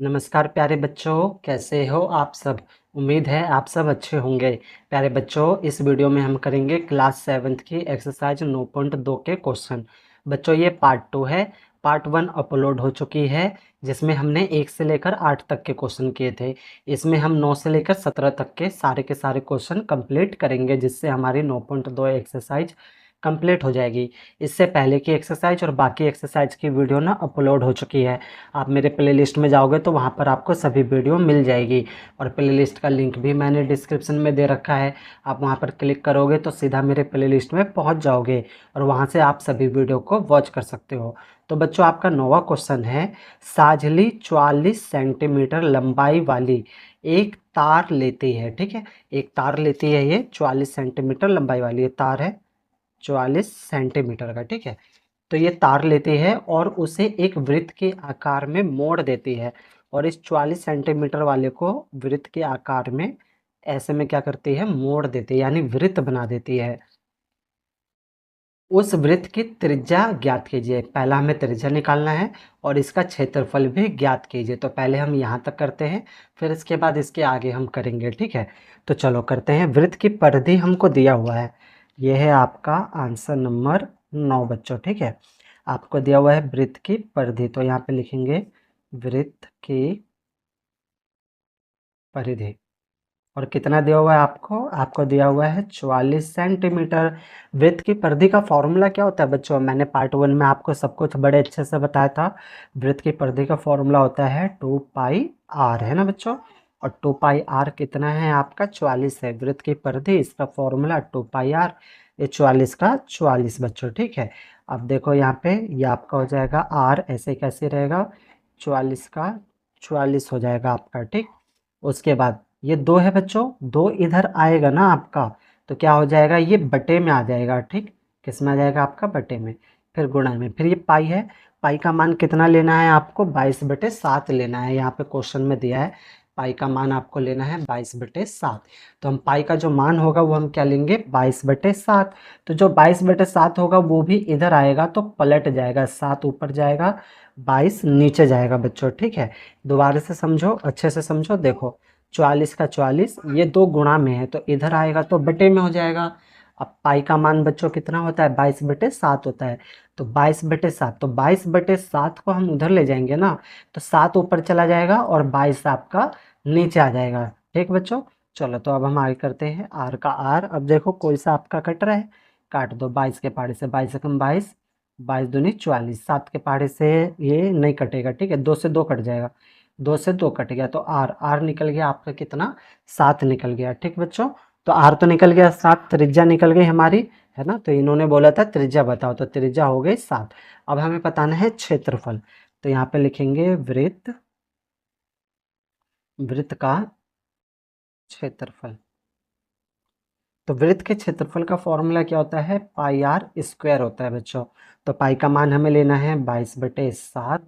नमस्कार प्यारे बच्चों, कैसे हो आप सब। उम्मीद है आप सब अच्छे होंगे। प्यारे बच्चों, इस वीडियो में हम करेंगे क्लास 7th की एक्सरसाइज 9.2 के क्वेश्चन। बच्चों ये पार्ट 2 है। पार्ट 1 अपलोड हो चुकी है, जिसमें हमने 1 से लेकर 8 तक के क्वेश्चन किए थे। इसमें हम 9 से लेकर 17 तक के सारे क्वेश्चन कंप्लीट करेंगे, जिससे हमारी 9.2 एक्सरसाइज कंप्लीट हो जाएगी। इससे पहले की एक्सरसाइज और बाकी एक्सरसाइज की वीडियो ना अपलोड हो चुकी है। आप मेरे प्लेलिस्ट में जाओगे तो वहाँ पर आपको सभी वीडियो मिल जाएगी, और प्लेलिस्ट का लिंक भी मैंने डिस्क्रिप्शन में दे रखा है। आप वहाँ पर क्लिक करोगे तो सीधा मेरे प्लेलिस्ट में पहुँच जाओगे, और वहाँ से आप सभी वीडियो को वॉच कर सकते हो। तो बच्चों आपका 9वां क्वेश्चन है, साझली 44 सेंटीमीटर लंबाई वाली एक तार लेती है। ठीक है, एक तार लेती है, ये 44 सेंटीमीटर लंबाई वाली ये तार है, 44 सेंटीमीटर का। ठीक है, तो ये तार लेती है और उसे एक वृत्त के आकार में मोड़ देती है, और इस 44 सेंटीमीटर वाले को वृत्त के आकार में ऐसे में क्या करती है, मोड़ देती है, यानी वृत्त बना देती है। उस वृत्त की त्रिज्या ज्ञात कीजिए। पहला हमें त्रिज्या निकालना है और इसका क्षेत्रफल भी ज्ञात कीजिए। तो पहले हम यहाँ तक करते हैं, फिर इसके बाद इसके आगे हम करेंगे। ठीक है, तो चलो करते हैं। वृत्त की परिधि हमको दिया हुआ है, यह है आपका आंसर नंबर 9 बच्चों। ठीक है, आपको दिया हुआ है वृत्त की परिधि, तो यहाँ पे लिखेंगे वृत्त की परिधि। और कितना दिया हुआ है आपको, आपको दिया हुआ है 44 सेंटीमीटर। वृत्त की परिधि का फॉर्मूला क्या होता है बच्चों, मैंने पार्ट 1 में आपको सब कुछ बड़े अच्छे से बताया था। वृत्त की परिधि का फॉर्मूला होता है 2 पाई आर, है ना बच्चों। और 2 पाई आर कितना है आपका, 44 है। वृत्त की परिधि, इसका फॉर्मूला 2 पाई आर, ये 44 का 44 बच्चों। ठीक है, अब देखो यहाँ पे ये आपका हो जाएगा आर, ऐसे कैसे रहेगा, 44 का 44 हो जाएगा आपका। ठीक, उसके बाद ये 2 है बच्चों, 2 इधर आएगा ना आपका, तो क्या हो जाएगा, ये बटे में आ जाएगा। ठीक, किस में आ जाएगा आपका, बटे में, फिर गुणा में। फिर ये पाई है, पाई का मान कितना लेना है आपको, 22/7 लेना है। यहाँ पे क्वेश्चन में दिया है पाई का मान आपको लेना है 22/7। तो हम पाई का जो मान होगा वो हम क्या लेंगे, 22/7। तो जो 22/7 होगा वो भी इधर आएगा तो पलट जाएगा, 7 ऊपर जाएगा, 22 नीचे जाएगा बच्चों। ठीक है, दोबारा से समझो, अच्छे से समझो। देखो 44 का 44, ये 2 गुणा में है तो इधर आएगा तो बटे में हो जाएगा। अब पाई का मान बच्चों कितना होता है, 22/7 होता है। तो 22/7, तो 22/7 को हम उधर ले जाएंगे ना, तो 7 ऊपर चला जाएगा और 22 आपका नीचे आ जाएगा। ठीक बच्चों, चलो तो अब हम आगे करते हैं। आर का आर, अब देखो कोई सा आपका कट रहा है, काट दो। 22 के पहाड़े से 22 एकम 22, 22 दूनी 44, 7 के पहाड़े से ये नहीं कटेगा। ठीक है, 2 से 2 कट जाएगा, 2 से 2 कट गया, तो आर आर निकल गया आपका कितना, 7 निकल गया। ठीक बच्चों, तो आर तो निकल गया 7, त्रिज्या निकल गई हमारी, है ना। तो इन्होंने बोला था त्रिज्या बताओ, तो त्रिज्या हो गई 7। अब हमें बताना है क्षेत्रफल, तो यहाँ पे लिखेंगे वृत्त, वृत्त का क्षेत्रफल। तो वृत्त के क्षेत्रफल का फॉर्मूला क्या होता है, पाई आर स्क्वायर होता है बच्चों। तो पाई का मान हमें लेना है 22/7।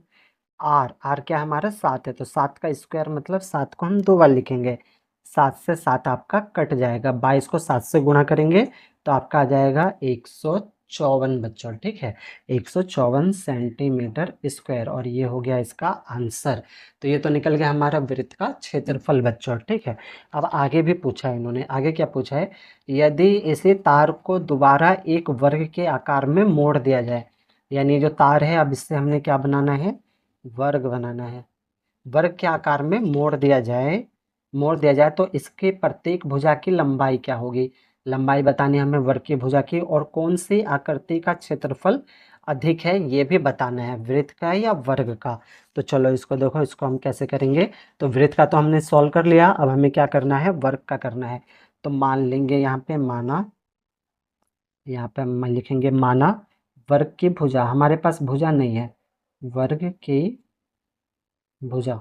आर आर क्या हमारा 7 है, तो 7 का स्क्वायर मतलब 7 को हम 2 बार लिखेंगे। 7 से 7 आपका कट जाएगा, 22 को 7 से गुणा करेंगे तो आपका आ जाएगा 154 बच्चों। ठीक है, 154 सेंटीमीटर स्क्वायर, और ये हो गया इसका आंसर। तो ये तो निकल गया हमारा वृत्त का क्षेत्रफल बच्चों। ठीक है, अब आगे भी पूछा है इन्होंने, आगे क्या पूछा है, यदि इसे तार को दोबारा एक वर्ग के आकार में मोड़ दिया जाए, यानी जो तार है अब इससे हमने क्या बनाना है, वर्ग बनाना है। वर्ग के आकार में मोड़ दिया जाए तो इसके प्रत्येक भुजा की लंबाई क्या होगी। लंबाई बतानी हमें वर्ग की भुजा की, और कौन सी आकृति का क्षेत्रफल अधिक है ये भी बताना है, वृत्त का या वर्ग का। तो चलो इसको देखो, इसको हम कैसे करेंगे। तो वृत्त का तो हमने सॉल्व कर लिया, अब हमें क्या करना है, वर्ग का करना है। तो मान लेंगे यहाँ पे माना, यहाँ पे हम लिखेंगे माना वर्ग की भुजा, हमारे पास भुजा नहीं है, वर्ग की भुजा,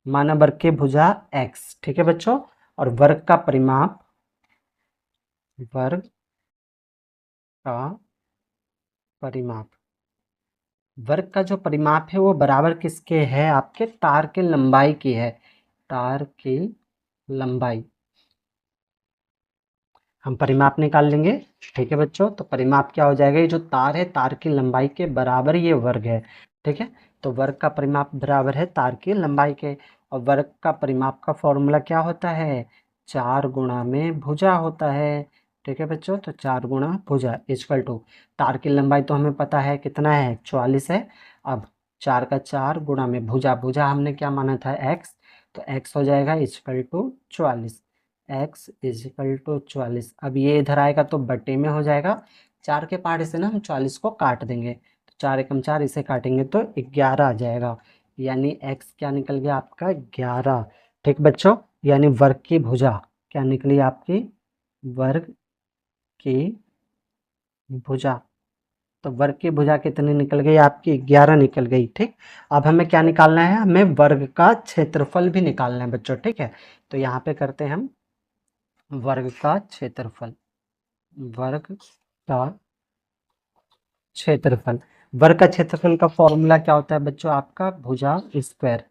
माना वर्ग की भुजा x। ठीक है बच्चों, और वर्ग का परिमाप, वर्ग का परिमाप, वर्ग का जो परिमाप है वो बराबर किसके है, आपके तार के लंबाई की है, तार की लंबाई। हम परिमाप निकाल लेंगे। ठीक है बच्चों, तो परिमाप क्या हो जाएगा, ये जो तार है तार की लंबाई के बराबर ये वर्ग है। ठीक है, तो वर्ग का परिमाप बराबर है तार की लंबाई के, और वर्ग का परिमाप का फॉर्मूला क्या होता है, 4 गुणा में भुजा होता है। ठीक है बच्चों, तो 4 गुणा भुजा इक्वल टू, तार की लंबाई तो हमें पता है कितना है, 44 है। अब 4 का 4 गुणा में भुजा, भुजा हमने क्या माना था, x, तो x हो जाएगा equal to 44, x equal to 44। अब ये इधर आएगा तो बट्टे में हो जाएगा, 4 के पहाड़े से ना हम 44 को काट देंगे, तो 4 एकम 4, इसे काटेंगे तो 11 आ जाएगा, यानी x क्या निकल गया आपका, 11। ठीक बच्चों, यानी वर्ग की भुजा क्या निकली आपकी, वर्ग की भुजा, तो वर्ग की भुजा कितनी निकल गई आपकी, 11 निकल गई। ठीक, अब हमें क्या निकालना है, हमें वर्ग का क्षेत्रफल भी निकालना है बच्चों। ठीक है, तो यहाँ पे करते हैं हम वर्ग का क्षेत्रफल, वर्ग का क्षेत्रफल। वर्ग का क्षेत्रफल का फॉर्मूला क्या होता है बच्चों, आपका भुजा स्क्वायर,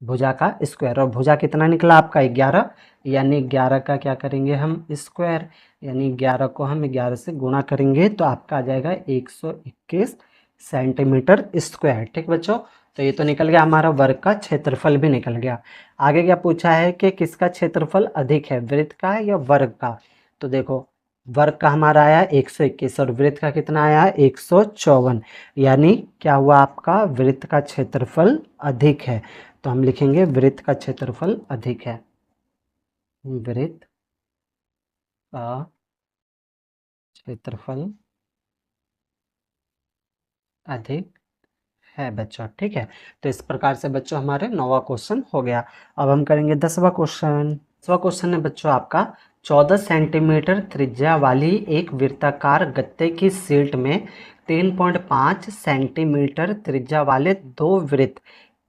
भुजा का स्क्वायर, और भुजा कितना निकला आपका, 11, यानी 11 का क्या करेंगे हम स्क्वायर, यानी 11 को हम 11 से गुणा करेंगे तो आपका आ जाएगा 121 सेंटीमीटर स्क्वायर। ठीक बच्चों, तो ये तो निकल गया हमारा वर्ग का क्षेत्रफल भी निकल गया। आगे क्या पूछा है कि किसका क्षेत्रफल अधिक है, वृत्त का या वर्ग का, तो देखो वर्ग का हमारा आया 121 और वृत्त का कितना आया 154, यानी क्या हुआ आपका, वृत्त का क्षेत्रफल अधिक है। तो हम लिखेंगे वृत्त का क्षेत्रफल अधिक है, वृत्त का क्षेत्रफल अधिक है बच्चों। ठीक है, तो इस प्रकार से बच्चों हमारे 9वां क्वेश्चन हो गया। अब हम करेंगे 10वां क्वेश्चन। 10वां क्वेश्चन है बच्चों आपका, 14 सेंटीमीटर त्रिज्या वाली एक वृत्ताकार गत्ते की शीट में 3.5 सेंटीमीटर त्रिज्या वाले दो वृत्त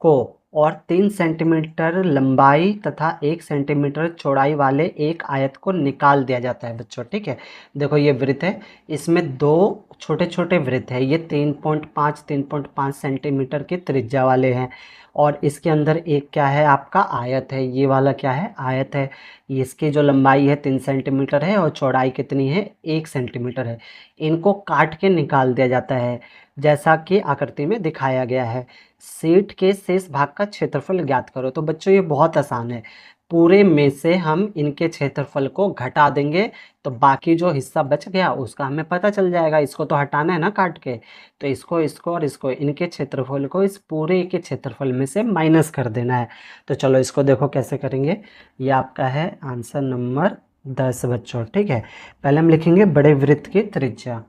को और 3 सेंटीमीटर लंबाई तथा 1 सेंटीमीटर चौड़ाई वाले एक आयत को निकाल दिया जाता है बच्चों। ठीक है, देखो ये वृत्त है, इसमें दो छोटे छोटे वृत्त है, ये 3.5 सेंटीमीटर की त्रिज्या वाले हैं, और इसके अंदर एक क्या है आपका आयत है, ये वाला क्या है, आयत है। इसकी जो लंबाई है 3 सेंटीमीटर है और चौड़ाई कितनी है, 1 सेंटीमीटर है। इनको काट के निकाल दिया जाता है जैसा कि आकृति में दिखाया गया है। शीट के शेष भाग का क्षेत्रफल ज्ञात करो। तो बच्चों ये बहुत आसान है, पूरे में से हम इनके क्षेत्रफल को घटा देंगे तो बाकी जो हिस्सा बच गया उसका हमें पता चल जाएगा, इसको तो हटाना है ना काट के, तो इसको इसको और इसको, इनके क्षेत्रफल को इस पूरे के क्षेत्रफल में से माइनस कर देना है। तो चलो इसको देखो कैसे करेंगे, ये आपका है आंसर नंबर 10 बच्चों। ठीक है, पहले हम लिखेंगे बड़े वृत्त की त्रिज्या,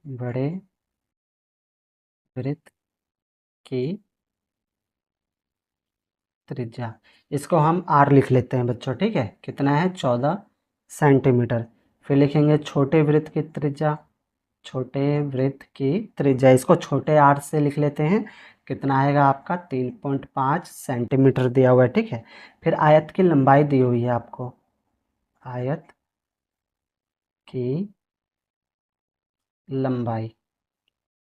बड़े वृत्त की त्रिज्या, इसको हम आर लिख लेते हैं बच्चों। ठीक है, कितना है 14 सेंटीमीटर। फिर लिखेंगे छोटे वृत्त की त्रिज्या, छोटे वृत्त की त्रिज्या, इसको छोटे आर से लिख लेते हैं, कितना आएगा आपका 3.5 सेंटीमीटर दिया हुआ है। ठीक है, फिर आयत की लंबाई दी हुई है आपको, आयत की लंबाई,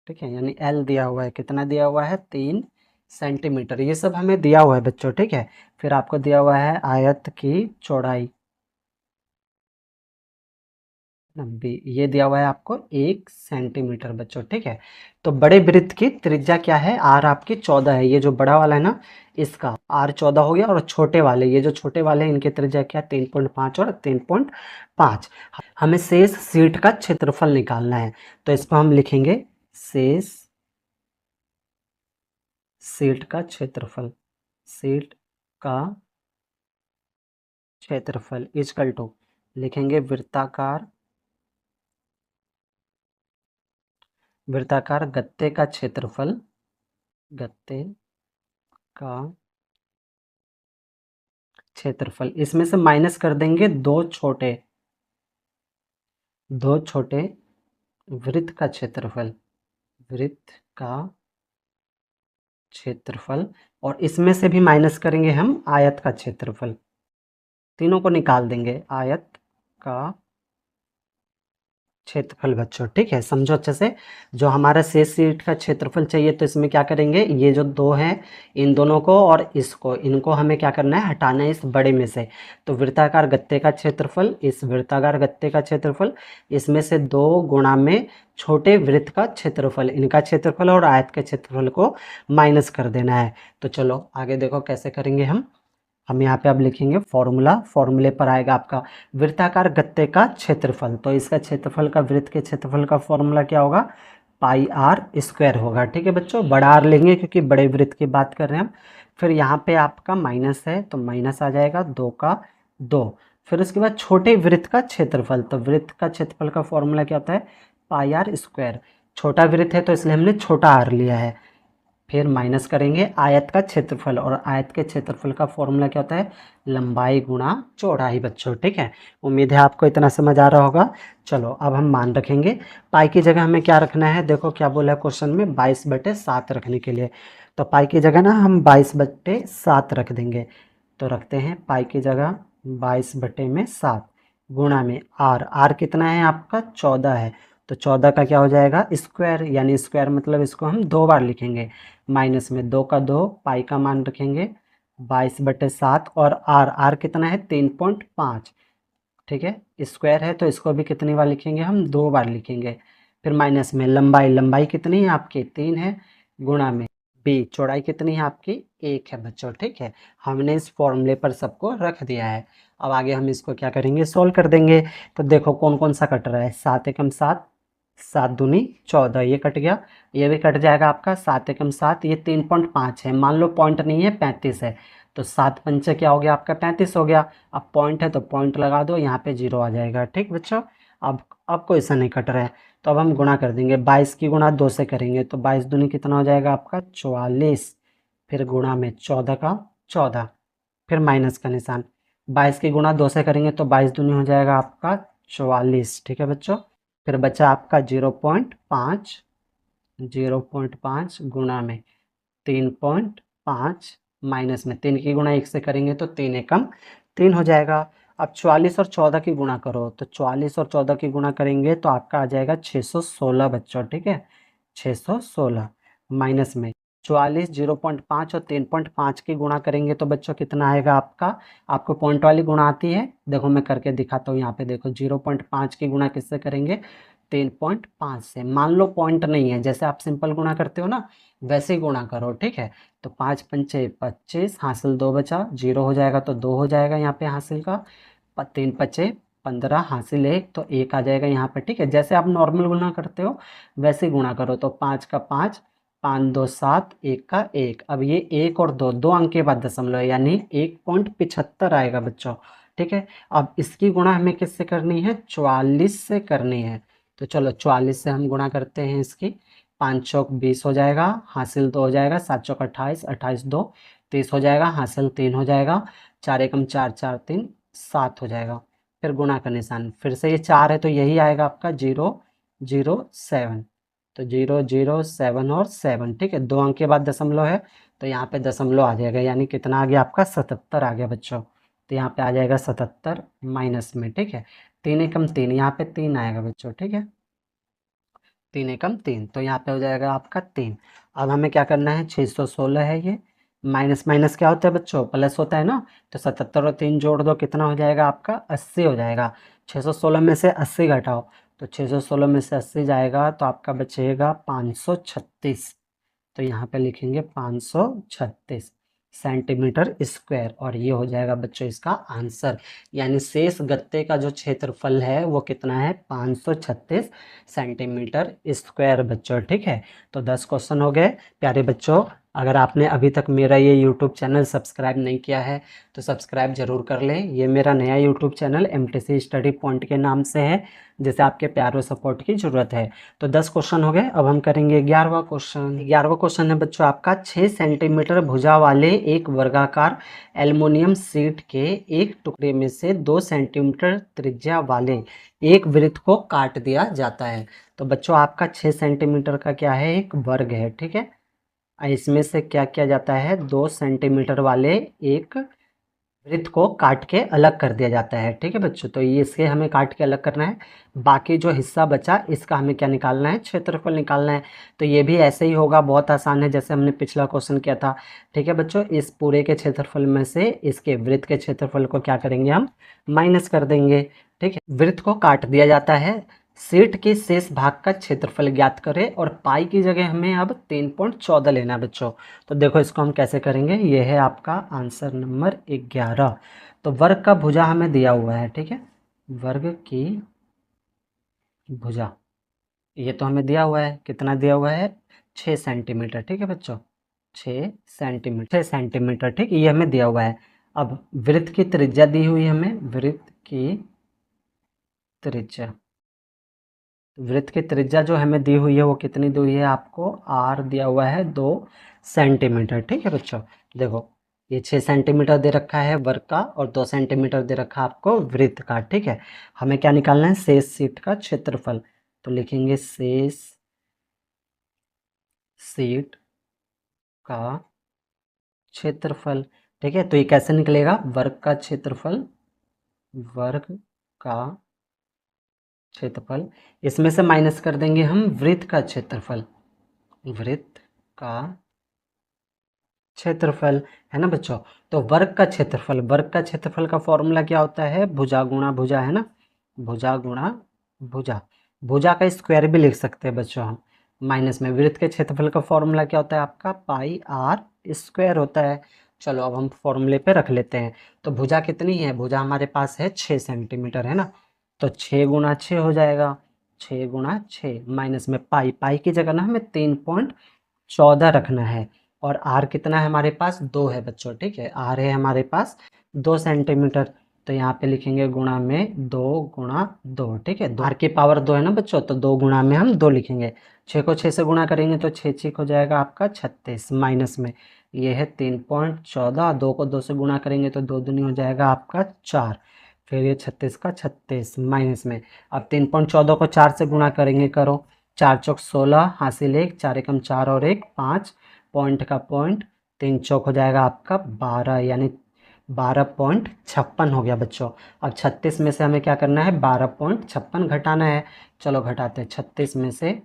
ठीक है, यानी एल दिया हुआ है, कितना दिया हुआ है 3 सेंटीमीटर, ये सब हमें दिया हुआ है बच्चों। ठीक है, फिर आपको दिया हुआ है आयत की चौड़ाई 90, ये दिया हुआ है आपको 1 सेंटीमीटर बच्चों। ठीक है, तो बड़े वृत्त की त्रिज्या क्या है, आर आपकी 14 है, ये जो बड़ा वाला है ना इसका आर 14 हो गया, और छोटे वाले, ये जो छोटे वाले हैं इनकी त्रिज्या क्या, 3.5 और 3.5। हमें शेष शीट का क्षेत्रफल निकालना है, तो इसको हम लिखेंगे शेष शीट का क्षेत्रफल, शीट का क्षेत्रफल इक्वल टू, लिखेंगे वृत्ताकार, वृत्ताकार गत्ते का क्षेत्रफल, गत्ते का क्षेत्रफल, इसमें से माइनस कर देंगे दो छोटे वृत्त का क्षेत्रफल, वृत्त का क्षेत्रफल, और इसमें से भी माइनस करेंगे हम आयत का क्षेत्रफल, तीनों को निकाल देंगे, आयत का क्षेत्रफल बच्चों, ठीक है, समझो अच्छे से। जो हमारा शेष शीट का क्षेत्रफल चाहिए, तो इसमें क्या करेंगे, ये जो दो हैं इन दोनों को और इसको, इनको हमें क्या करना है, हटाना है इस बड़े में से। तो वृत्ताकार गत्ते का क्षेत्रफल, इस वृत्ताकार गत्ते का क्षेत्रफल, इसमें से 2 गुणा में छोटे वृत्त का क्षेत्रफल, इनका क्षेत्रफल और आयत के क्षेत्रफल को माइनस कर देना है। तो चलो आगे देखो कैसे करेंगे हम यहाँ पे अब लिखेंगे फॉर्मूला। फॉर्मूले पर आएगा आपका वृत्ताकार गत्ते का क्षेत्रफल, तो इसका क्षेत्रफल का, वृत्त के क्षेत्रफल का फॉर्मूला क्या होगा, पाई आर स्क्वायर होगा। ठीक है बच्चों, बड़ा आर लेंगे क्योंकि बड़े वृत्त की बात कर रहे हैं हम। फिर यहाँ पे आपका माइनस है तो माइनस आ जाएगा 2 का 2। फिर उसके बाद छोटे वृत्त का क्षेत्रफल, तो वृत्त का क्षेत्रफल का फॉर्मूला क्या होता है, पाई आर स्क्वायर। छोटा वृत्त है तो इसलिए हमने छोटा आर लिया है। फिर माइनस करेंगे आयत का क्षेत्रफल, और आयत के क्षेत्रफल का फॉर्मूला क्या होता है, लंबाई गुणा चौड़ाई बच्चों। ठीक है, उम्मीद है आपको इतना समझ आ रहा होगा। चलो अब हम मान रखेंगे। पाई की जगह हमें क्या रखना है, देखो क्या बोला है क्वेश्चन में, 22/7 रखने के लिए। तो पाई की जगह ना हम 22/7 रख देंगे। तो रखते हैं पाई की जगह 22/7 गुणा में आर। आर कितना है आपका, 14 है। तो 14 का क्या हो जाएगा, स्क्वायर, यानी स्क्वायर मतलब इसको हम 2 बार लिखेंगे। माइनस में 2 का 2, पाई का मान रखेंगे 22/7, और आर, आर कितना है 3.5। ठीक है, स्क्वायर है तो इसको भी कितनी बार लिखेंगे, हम 2 बार लिखेंगे। फिर माइनस में लंबाई, लंबाई कितनी है आपकी, 3 है, गुणा में बी, चौड़ाई कितनी है आपकी, 1 है बच्चों। ठीक है, हमने इस फॉर्मूले पर सबको रख दिया है। अब आगे हम इसको क्या करेंगे, सोल्व कर देंगे। तो देखो कौन कौन सा कट रहा है, 7 एकम 7, 7 दूनी 14, ये कट गया। ये भी कट जाएगा आपका, 7 एकम 7, ये 3.5 है, मान लो पॉइंट नहीं है, 35 है। तो 7 पंचे क्या हो गया आपका, 35 हो गया। अब पॉइंट है तो पॉइंट लगा दो, यहाँ पे 0 आ जाएगा। ठीक बच्चों, अब कोई सा नहीं कट रहा है। तो अब हम गुणा कर देंगे, 22 की गुणा 2 से करेंगे तो 22 दूनी कितना हो जाएगा आपका, 44। फिर गुणा में 14 का 14, फिर माइनस का निशान। 22 की गुणा 2 से करेंगे तो 22 दूनी हो जाएगा आपका 44। ठीक है बच्चों, फिर बचा आपका 0.5, 0.5 गुणा में 3.5, माइनस में 3 की गुणा 1 से करेंगे तो 3 एकम 3 हो जाएगा। अब 44 और 14 की गुणा करो, तो 44 और 14 की गुणा करेंगे तो आपका आ जाएगा 616 बच्चों। ठीक है, 616, माइनस में 44, 0.5 और 3.5 की गुणा करेंगे तो बच्चों कितना आएगा आपका, आपको पॉइंट वाली गुणा आती है, देखो मैं करके दिखाता हूँ। यहाँ पे देखो 0.5 की गुणा किससे करेंगे, 3.5 से। मान लो पॉइंट नहीं है, जैसे आप सिंपल गुणा करते हो ना, वैसे ही गुणा करो। ठीक है, तो 5 पंचे 25, हासिल 2 बचा, 0 हो जाएगा तो 2 हो जाएगा यहाँ पे हासिल का, 3 पचे 15, हासिल 1, तो 1 आ जाएगा यहाँ पे। ठीक है, जैसे आप नॉर्मल गुणा करते हो वैसे ही गुणा करो। तो 5 का 5, 5 2 7, 1 का 1। अब ये 1 और 2, 2 अंक के बाद दशमलव है, यानी 1.75 आएगा बच्चों। ठीक है, अब इसकी गुणा हमें किससे करनी है, 44 से करनी है। तो चलो 44 से हम गुणा करते हैं इसकी। 5 चौक 20 हो जाएगा, हासिल 2 हो जाएगा, 7 चौक 28, 28 2 30 हो जाएगा, हासिल 3 हो जाएगा, 4 एकम 4, 4 3 7 हो जाएगा। फिर गुणा का निशान, फिर से ये 4 है तो यही आएगा आपका 007। तो 007 और 7। ठीक है, 2 अंक के बाद दशमलव है तो यहाँ पे दशमलव आ जाएगा, यानी कितना आ गया आपका, 77 आ गया बच्चों। तो यहाँ पे आ जाएगा 77 माइनस में। ठीक है, 3 एकम 3, यहाँ पे 3 आएगा बच्चों। ठीक है, 3 एकम 3, तो यहाँ पे हो जाएगा आपका 3। अब हमें क्या करना है, 616 है ये, माइनस माइनस क्या होता है बच्चों, प्लस होता है ना। तो 77 और 3 जोड़ दो, कितना हो जाएगा आपका, 80 हो जाएगा। 616 में से 80 घटाओ, तो 616 में से 80 जाएगा तो आपका बचेगा 536। तो यहाँ पे लिखेंगे 536 सेंटीमीटर स्क्वायर, और ये हो जाएगा बच्चों इसका आंसर। यानी शेष गत्ते का जो क्षेत्रफल है वो कितना है, 536 सेंटीमीटर स्क्वायर बच्चों। ठीक है, तो 10 क्वेश्चन हो गए प्यारे बच्चों। अगर आपने अभी तक मेरा ये यूट्यूब चैनल सब्सक्राइब नहीं किया है तो सब्सक्राइब जरूर कर लें। ये मेरा नया YouTube channel MTC study point के नाम से है, जिसे आपके प्यार और सपोर्ट की ज़रूरत है। तो 10 क्वेश्चन हो गए, अब हम करेंगे 11वां क्वेश्चन। 11वां क्वेश्चन है बच्चों आपका, 6 सेंटीमीटर भुजा वाले एक वर्गाकार एल्युमिनियम शीट के एक टुकड़े में से 2 सेंटीमीटर त्रिज्या वाले एक वृत्त को काट दिया जाता है। तो बच्चों आपका 6 सेंटीमीटर का क्या है, एक वर्ग है। ठीक है, इसमें से क्या किया जाता है, 2 सेंटीमीटर वाले एक वृत्त को काट के अलग कर दिया जाता है। ठीक है बच्चों, तो ये इसके हमें काट के अलग करना है। बाकी जो हिस्सा बचा इसका हमें क्या निकालना है, क्षेत्रफल निकालना है। तो ये भी ऐसे ही होगा, बहुत आसान है, जैसे हमने पिछला क्वेश्चन किया था। ठीक है बच्चों, इस पूरे के क्षेत्रफल में से इसके वृत्त के क्षेत्रफल को क्या करेंगे, हम माइनस कर देंगे। ठीक है, वृत्त को काट दिया जाता है, शीट के शेष भाग का क्षेत्रफल ज्ञात करें, और पाई की जगह हमें अब 3.14 लेना है बच्चों। तो देखो इसको हम कैसे करेंगे, ये है आपका आंसर नंबर 11। तो वर्ग का भुजा हमें दिया हुआ है। ठीक है, वर्ग की भुजा ये तो हमें दिया हुआ है, कितना दिया हुआ है, 6 सेंटीमीटर। ठीक है बच्चों, 6 सेंटीमीटर, ठीक, ये हमें दिया हुआ है। अब वृत्त की त्रिज्या दी हुई है हमें, वृत्त की त्रिज्या, वृत्त की त्रिज्या जो हमें दी हुई है वो कितनी दी हुई है आपको, आर दिया हुआ है 2 सेंटीमीटर। ठीक है बच्चों, देखो ये 6 सेंटीमीटर दे रखा है वर्ग का, और 2 सेंटीमीटर दे रखा है आपको वृत्त का। ठीक है, हमें क्या निकालना है, शेष शीट का क्षेत्रफल। तो लिखेंगे शेष शीट का क्षेत्रफल। ठीक है, तो ये कैसे निकलेगा, वर्ग का क्षेत्रफल, वर्ग का क्षेत्रफल, इसमें से माइनस कर देंगे हम वृत्त का क्षेत्रफल, वृत्त का क्षेत्रफल, है ना बच्चों। तो वर्ग का क्षेत्रफल, वर्ग का क्षेत्रफल का फॉर्मूला क्या होता है, भुजा गुणा भुजा, है ना, भुजा गुणा भुजा। भुजा का स्क्वायर भी लिख सकते हैं बच्चों हम, माइनस में वृत्त के क्षेत्रफल का फॉर्मूला क्या होता है आपका, पाई आर स्क्वायर होता है। चलो अब हम फॉर्मूले पे रख लेते हैं। तो भुजा कितनी है, भुजा हमारे पास है 6 सेंटीमीटर, है ना। तो 6 गुणा 6 हो जाएगा, 6 गुणा 6 माइनस में पाई, पाई की जगह ना हमें 3.14 रखना है। और आर कितना है हमारे पास, 2 है बच्चों। ठीक है, आर है हमारे पास 2 सेंटीमीटर। तो यहाँ पे लिखेंगे गुणा में 2 गुणा 2। ठीक है, आर की पावर 2 है ना बच्चों, तो 2 गुणा में हम 2 लिखेंगे। 6 को 6 से गुणा करेंगे तो 6 6 हो जाएगा आपका 36, माइनस में ये है 3.14, 2 को 2 से गुणा करेंगे तो 2 दूनी हो जाएगा आपका 4, फिर ये 36 का 36, माइनस में अब 3.14 को 4 से गुणा करेंगे, करो, 4 चौक 16, हासिल 1, 4 एकम 4 और 1 5, पॉइंट का पॉइंट, 3 चौक हो जाएगा आपका 12, यानी 12.56 हो गया बच्चों। अब 36 में से हमें क्या करना है, 12.56 घटाना है। चलो घटाते हैं, 36 में से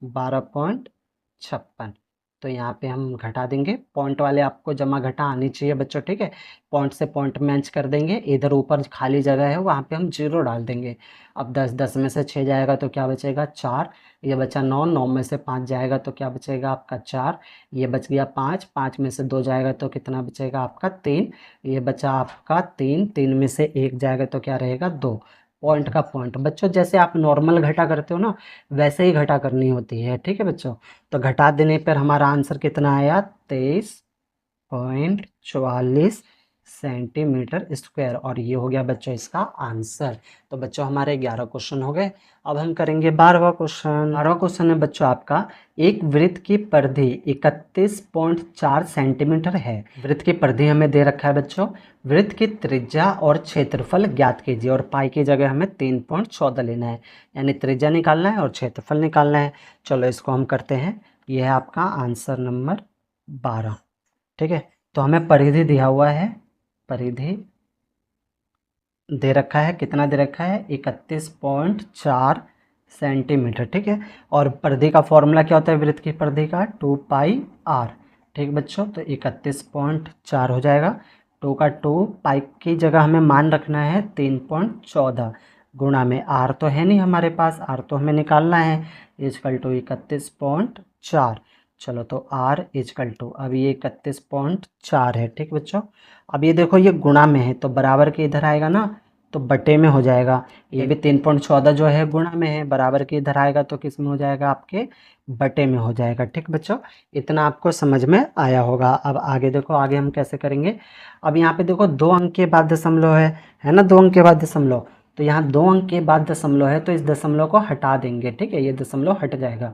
12.56, तो यहाँ पे हम घटा देंगे, पॉइंट वाले आपको जमा घटा आनी चाहिए बच्चों। ठीक है, पॉइंट से पॉइंट मैच कर देंगे, इधर ऊपर खाली जगह है वहाँ पे हम 0 डाल देंगे। अब 10, 10 में से 6 जाएगा तो क्या बचेगा, 4, ये बचा 9, 9 में से 5 जाएगा तो क्या बचेगा आपका 4, ये बच गया 5, 5 में से 2 जाएगा तो कितना बचेगा आपका 3, ये बचा आपका 3, 3 में से 1 जाएगा तो क्या रहेगा 2, पॉइंट का पॉइंट। बच्चों जैसे आप नॉर्मल घटा करते हो ना, वैसे ही घटा करनी होती है। ठीक है बच्चों, तो घटा देने पर हमारा आंसर कितना आया, 23.44 सेंटीमीटर स्क्वायर, और ये हो गया बच्चों इसका आंसर। तो बच्चों हमारे 11 क्वेश्चन हो गए। अब हम करेंगे 12वां क्वेश्चन। 12वां क्वेश्चन है बच्चों आपका, एक वृत्त की परिधि 31.4 सेंटीमीटर है। वृत्त की परिधि हमें दे रखा है बच्चों, वृत्त की त्रिज्या और क्षेत्रफल ज्ञात कीजिए, और पाई की जगह हमें 3.14 लेना है, यानी त्रिज्या निकालना है और क्षेत्रफल निकालना है। चलो इसको हम करते हैं, यह है आपका आंसर नंबर 12। ठीक है, तो हमें परिधि दिया हुआ है, परिधि दे रखा है, कितना दे रखा है, 31.4 सेंटीमीटर। ठीक है, और परिधि का फॉर्मूला क्या होता है वृत्त की परिधि का, 2πr। ठीक बच्चों, तो 31.4 हो जाएगा, 2 का 2, पाई की जगह हमें मान रखना है 3.14, गुणा में आर तो है नहीं हमारे पास, आर तो हमें निकालना है, इजकल टू 31.4। चलो तो आर इजकल टू, अब ये 31.4 है। ठीक बच्चों, अब ये देखो ये गुणा में है तो बराबर के इधर आएगा ना, तो बटे में हो जाएगा। ये भी 3.14 जो है गुणा में है, बराबर के इधर आएगा तो किस में हो जाएगा, आपके बटे में हो जाएगा। ठीक बच्चों, इतना आपको समझ में आया होगा। अब आगे देखो, आगे हम कैसे करेंगे। अब यहाँ पे देखो 2 अंक के बाद दशमलव है ना, 2 अंक के बाद दशमलव, तो यहाँ 2 अंक के बाद दशमलव है तो इस दशमलव को हटा देंगे। ठीक है, ये दशमलव हट जाएगा,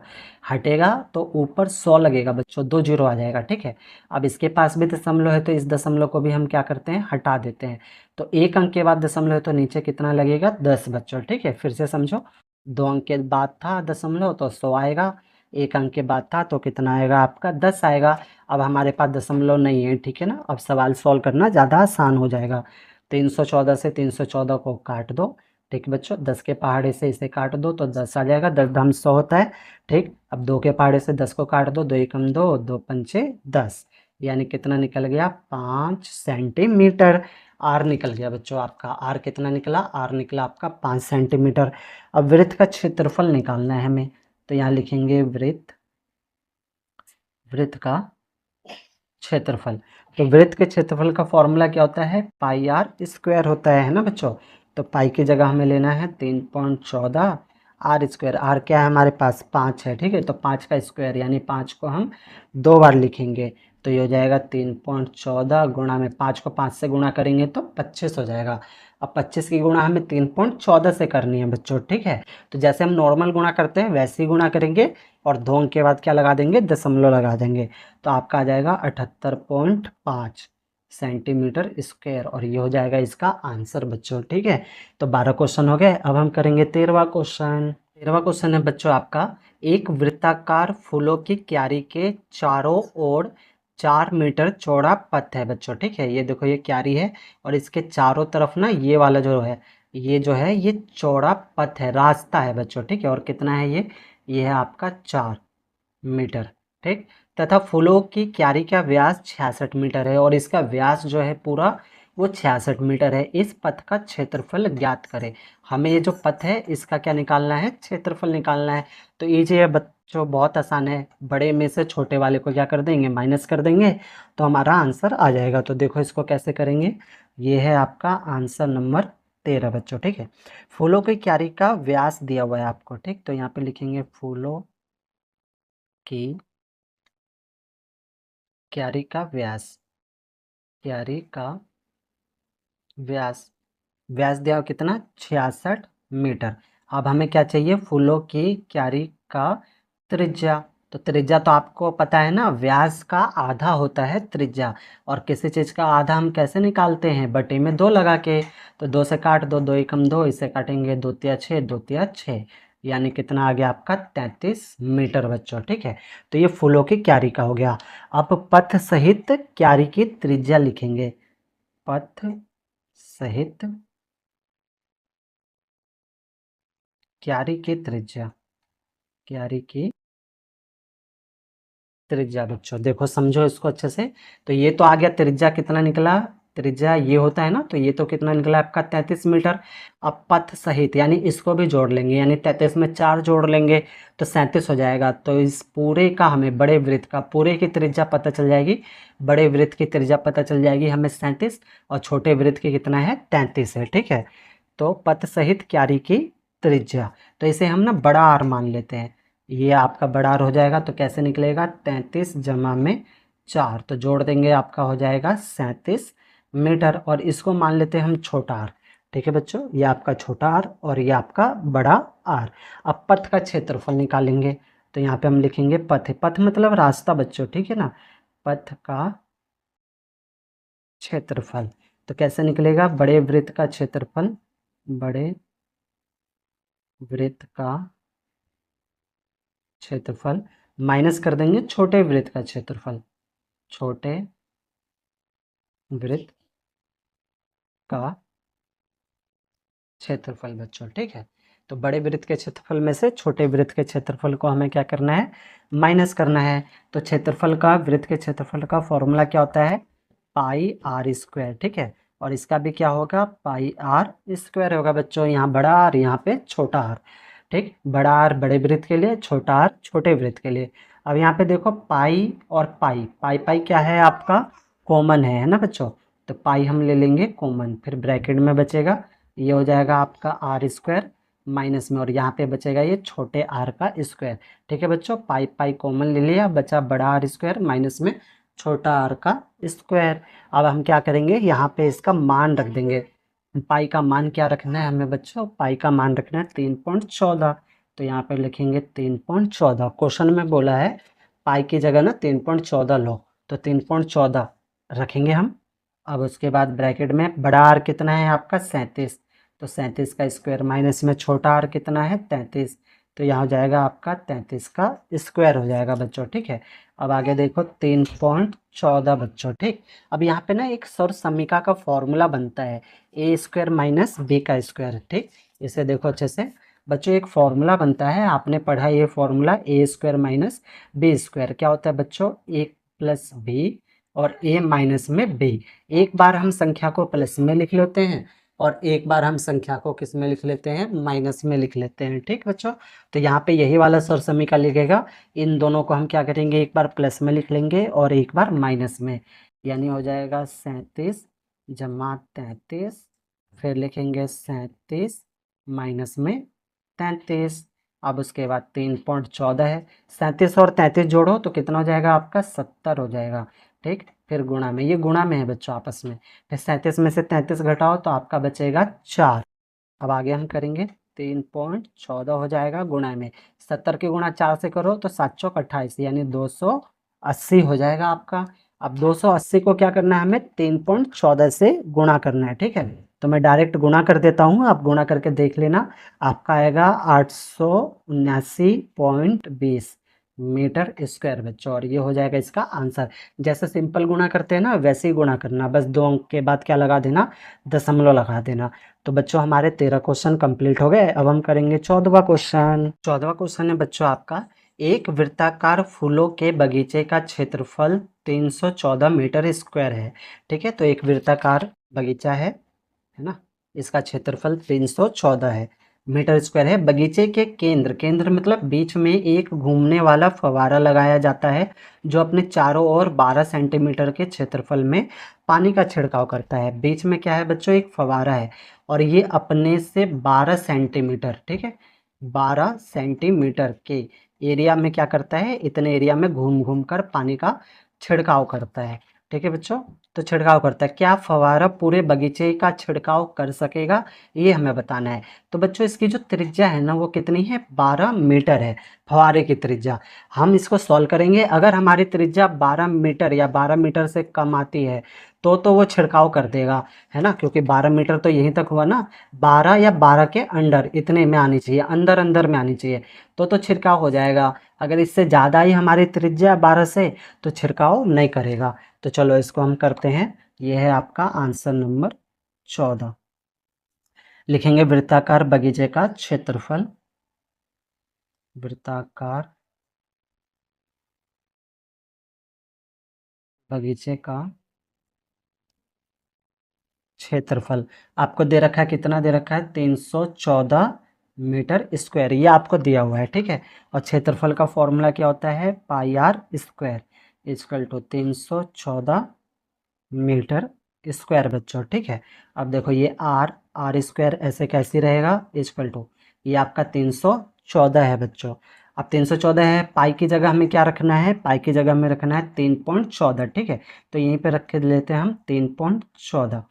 हटेगा तो ऊपर 100 लगेगा बच्चों, 2 जीरो आ जाएगा। ठीक है, अब इसके पास भी दशमलव है तो इस दशमलव को भी हम क्या करते हैं, हटा देते हैं। तो 1 अंक के बाद दशमलव है तो नीचे कितना लगेगा, 10 बच्चों। ठीक है, फिर से समझो, 2 अंक के बाद था दशमलव तो 100 आएगा, एक अंक के बाद था तो कितना आएगा आपका 10 आएगा। अब हमारे पास दशमलव नहीं है, ठीक है ना। अब सवाल सॉल्व करना ज़्यादा आसान हो जाएगा। 314 से 314 को काट दो, ठीक बच्चों। 10 के पहाड़े से इसे काट दो तो 10 आ जाएगा, 10 दम 100 होता है, ठीक। अब 2 के पहाड़े से 10 को काट दो, 2 एकम 2, 2 पंचे 10, यानी कितना निकल गया 5 सेंटीमीटर। आर निकल गया बच्चों आपका। आर कितना निकला, आर निकला आपका 5 सेंटीमीटर। अब वृत्त का क्षेत्रफल निकालना है हमें, तो यहाँ लिखेंगे वृत्त, वृत्त का क्षेत्रफल। तो वृत्त के क्षेत्रफल का फॉर्मूला क्या होता है, पाई आर स्क्वायर होता है ना बच्चों। तो पाई की जगह हमें लेना है 3.14 आर स्क्वायर। आर क्या है हमारे पास 5 है, ठीक है। तो 5 का स्क्वायर यानी 5 को हम 2 बार लिखेंगे, तो ये हो जाएगा 3.14 गुणा में 5 को 5 से गुणा करेंगे तो 25 हो जाएगा। अब 25 की गुणा हमें 3.14 से करनी है बच्चों, ठीक है। तो जैसे हम नॉर्मल गुणा करते हैं वैसे ही गुणा करेंगे, और दो अंक के बाद क्या लगा देंगे, दशमलव लगा देंगे। तो आपका आ जाएगा 78.5 सेंटीमीटर स्क्वायर, और ये हो जाएगा इसका आंसर बच्चों, ठीक है। तो 12 क्वेश्चन हो गए। अब हम करेंगे 13वां क्वेश्चन। 13वां क्वेश्चन है बच्चों आपका, एक वृत्ताकार फूलों की क्यारी के चारों ओर 4 मीटर चौड़ा पथ है बच्चों, ठीक है। ये देखो ये क्यारी है, और इसके चारों तरफ ना ये वाला जो है, ये जो है ये चौड़ा पथ है, रास्ता है बच्चों, ठीक है। और कितना है ये है आपका 4 मीटर, ठीक। तथा फूलों की क्यारी का व्यास 66 मीटर है, और इसका व्यास जो है पूरा वो 66 मीटर है। इस पथ का क्षेत्रफल ज्ञात करें। हमें ये जो पथ है इसका क्या निकालना है, क्षेत्रफल निकालना है। तो ये है बच्चों, बहुत आसान है। बड़े में से छोटे वाले को क्या कर देंगे, माइनस कर देंगे, तो हमारा आंसर आ जाएगा। तो देखो इसको कैसे करेंगे, ये है आपका आंसर नंबर 13 बच्चों, ठीक है। फूलों की क्यारी का व्यास दिया हुआ है आपको, ठीक। तो यहाँ पे लिखेंगे फूलों की क्यारी का व्यास, क्यारी का व्यास, व्यास दिया हुआ कितना 66 मीटर। अब हमें क्या चाहिए, फूलों की क्यारी का त्रिज्या। तो त्रिज्या तो आपको पता है ना, व्यास का आधा होता है त्रिज्या। और किसी चीज़ का आधा हम कैसे निकालते हैं, बटे में 2 लगा के। तो 2 से काट दो, 2 एकम 2, इसे काटेंगे 2 तिया 6, 2 तिया 6, यानी कितना आ गया आपका 33 मीटर बच्चों, ठीक है। तो ये फूलों की क्यारी का हो गया। अब पथ सहित क्यारी की त्रिज्या लिखेंगे, पथ सहित क्यारी की त्रिज्या, क्यारी की त्रिज्या बच्चों देखो समझो इसको अच्छे से। तो ये तो आ गया त्रिज्या, कितना निकला, त्रिज्या ये होता है ना, तो ये तो कितना निकला आपका 33 मीटर। अब पथ सहित यानी इसको भी जोड़ लेंगे, यानी 33 में 4 जोड़ लेंगे तो 37 हो जाएगा। तो इस पूरे का हमें, बड़े वृत्त का पूरे की त्रिज्या पता चल जाएगी। बड़े वृत्त की त्रिज्या पता चल जाएगी हमें 37, और छोटे वृत्त की कितना है 33 है, ठीक है। तो पथ सहित क्यारी की त्रिज्या, तो इसे हम ना बड़ा आर मान लेते हैं। ये आपका बड़ा आर हो जाएगा, तो कैसे निकलेगा 33 जमा में 4, तो जोड़ देंगे आपका हो जाएगा 37 मीटर। और इसको मान लेते हैं हम छोटा आर, ठीक है बच्चों। ये आपका छोटा आर और ये आपका बड़ा आर। अब पथ का क्षेत्रफल निकालेंगे, तो यहाँ पे हम लिखेंगे पथ, पथ मतलब रास्ता बच्चों, ठीक है ना। पथ का क्षेत्रफल, तो कैसे निकलेगा, बड़े वृत्त का क्षेत्रफल, बड़े वृत्त का क्षेत्रफल माइनस कर देंगे छोटे वृत्त का क्षेत्रफल, छोटे वृत्त का क्षेत्रफल बच्चों, ठीक है। तो बड़े वृत्त के क्षेत्रफल में से छोटे वृत्त के क्षेत्रफल को हमें क्या करना है, माइनस करना है। तो क्षेत्रफल का, वृत्त के क्षेत्रफल का फॉर्मूला क्या होता है, पाई आर स्क्वायर, ठीक है। और इसका भी क्या होगा, पाई आर स्क्वायर होगा बच्चों। यहाँ बड़ा आर, यहाँ पे छोटा आर, ठीक। बड़ा आर बड़े वृत्त के लिए, छोटा आर छोटे वृत्त के लिए। अब यहाँ पे देखो पाई और पाई, पाई पाई क्या है आपका कॉमन है ना बच्चों। तो पाई हम ले लेंगे कॉमन, फिर ब्रैकेट में बचेगा, ये हो जाएगा आपका आर स्क्वायर माइनस में, और यहाँ पे बचेगा ये छोटे आर का स्क्वायर, ठीक है बच्चों। पाई पाई कॉमन ले लिया, बचा बड़ा आर स्क्वायर माइनस में छोटा आर का स्क्वायर। अब हम क्या करेंगे, यहाँ पे इसका मान रख देंगे। पाई का मान क्या रखना है हमें बच्चों, पाई का मान रखना है 3.14। तो यहाँ पे लिखेंगे 3.14, क्वेश्चन में बोला है पाई की जगह ना 3.14 लो, तो 3.14 रखेंगे हम। अब उसके बाद ब्रैकेट में बड़ा आर कितना है आपका 37, तो 37 का स्क्वायर माइनस में छोटा आर कितना है 33, तो यहाँ हो जाएगा आपका 33 का स्क्वायर हो जाएगा बच्चों, ठीक है। अब आगे देखो 3.14 बच्चों, ठीक। अब यहाँ पे ना एक सौर समीका का फॉर्मूला बनता है, ए स्क्वायर माइनस बी का स्क्वायर, ठीक। इसे देखो अच्छे से बच्चों, एक फॉर्मूला बनता है, आपने पढ़ा ये फॉर्मूला, ए स्क्वायर माइनस बी स्क्वायर क्या होता है बच्चों, ए प्लस बी और ए माइनस में बी। एक बार हम संख्या को प्लस में लिख लेते हैं और एक बार हम संख्या को किस में लिख लेते हैं, माइनस में लिख लेते हैं, ठीक बच्चों। तो यहाँ पे यही वाला सौर समीकरण लिखेगा, इन दोनों को हम क्या करेंगे, एक बार प्लस में लिख लेंगे और एक बार माइनस में, यानी हो जाएगा 37 जमा 33, फिर लिखेंगे 37 माइनस में 33। अब उसके बाद 3.14 है, 37 और 33 जोड़ो तो कितना हो जाएगा आपका, 70 हो जाएगा, ठीक। फिर गुणा में, ये गुणा में है बच्चों आपस में, फिर 37 में से 33 घटाओ तो आपका बचेगा 4। अब आगे हम करेंगे 3.14 हो जाएगा गुणा में, 70 के गुणा 4 से करो तो 7 चौक 28 यानी 280 हो जाएगा आपका। अब 280 को क्या करना है, हमें 3.14 से गुणा करना है, ठीक है। तो मैं डायरेक्ट गुणा कर देता हूँ, आप गुणा करके देख लेना, आपका आएगा 879.20 मीटर स्क्वायर बच्चों, और ये हो जाएगा इसका आंसर। जैसे सिंपल गुणा करते हैं ना वैसे ही गुणा करना, बस 2 अंक के बाद क्या लगा देना, दशमलव लगा देना। तो बच्चों हमारे 13 क्वेश्चन कंप्लीट हो गए। अब हम करेंगे 14वां क्वेश्चन। 14वां क्वेश्चन है बच्चों आपका, एक वृत्ताकार फूलों के बगीचे का क्षेत्रफल 314 मीटर स्क्वायर है, ठीक है। तो एक वृत्ताकार बगीचा है ना, इसका क्षेत्रफल 314 है मीटर स्क्वायर है। बगीचे के केंद्र, केंद्र मतलब बीच में एक घूमने वाला फव्वारा लगाया जाता है जो अपने चारों ओर 12 सेंटीमीटर के क्षेत्रफल में पानी का छिड़काव करता है। बीच में क्या है बच्चों, एक फव्वारा है और ये अपने से 12 सेंटीमीटर, ठीक है, 12 सेंटीमीटर के एरिया में क्या करता है, इतने एरिया में घूम घूम कर पानी का छिड़काव करता है, ठीक है बच्चों। तो छिड़काव करता है, क्या फव्वारा पूरे बगीचे का छिड़काव कर सकेगा, ये हमें बताना है। तो बच्चों इसकी जो त्रिज्या है ना वो कितनी है, 12 मीटर है फव्वारे की त्रिज्या। हम इसको सॉल्व करेंगे, अगर हमारी त्रिज्या 12 मीटर या 12 मीटर से कम आती है तो वो छिड़काव कर देगा, है ना, क्योंकि 12 मीटर तो यहीं तक हुआ ना, 12 या 12 के अंडर इतने में आनी चाहिए, अंदर अंदर में आनी चाहिए, तो छिड़काव हो जाएगा। अगर इससे ज़्यादा ही हमारी त्रिज्या 12 से, तो छिड़काव नहीं करेगा। तो चलो इसको हम करते हैं, ये है आपका आंसर नंबर 14। लिखेंगे वृत्ताकार बगीचे का क्षेत्रफल, वृत्ताकार बगीचे का क्षेत्रफल आपको दे रखा है, कितना दे रखा है, 314 मीटर स्क्वायर, ये आपको दिया हुआ है, ठीक है। और क्षेत्रफल का फॉर्मूला क्या होता है, pi R square equal to 314 meter square बच्चों, ठीक है। अब देखो ये आर, आर स्क्वायर ऐसे कैसे रहेगा, इक्वल टू ये आपका 314 है बच्चों। अब 314 है, पाई की जगह हमें क्या रखना है, पाई की जगह में रखना है 3.14, ठीक है। तो यहीं पे रख के लेते हैं हम 3.14।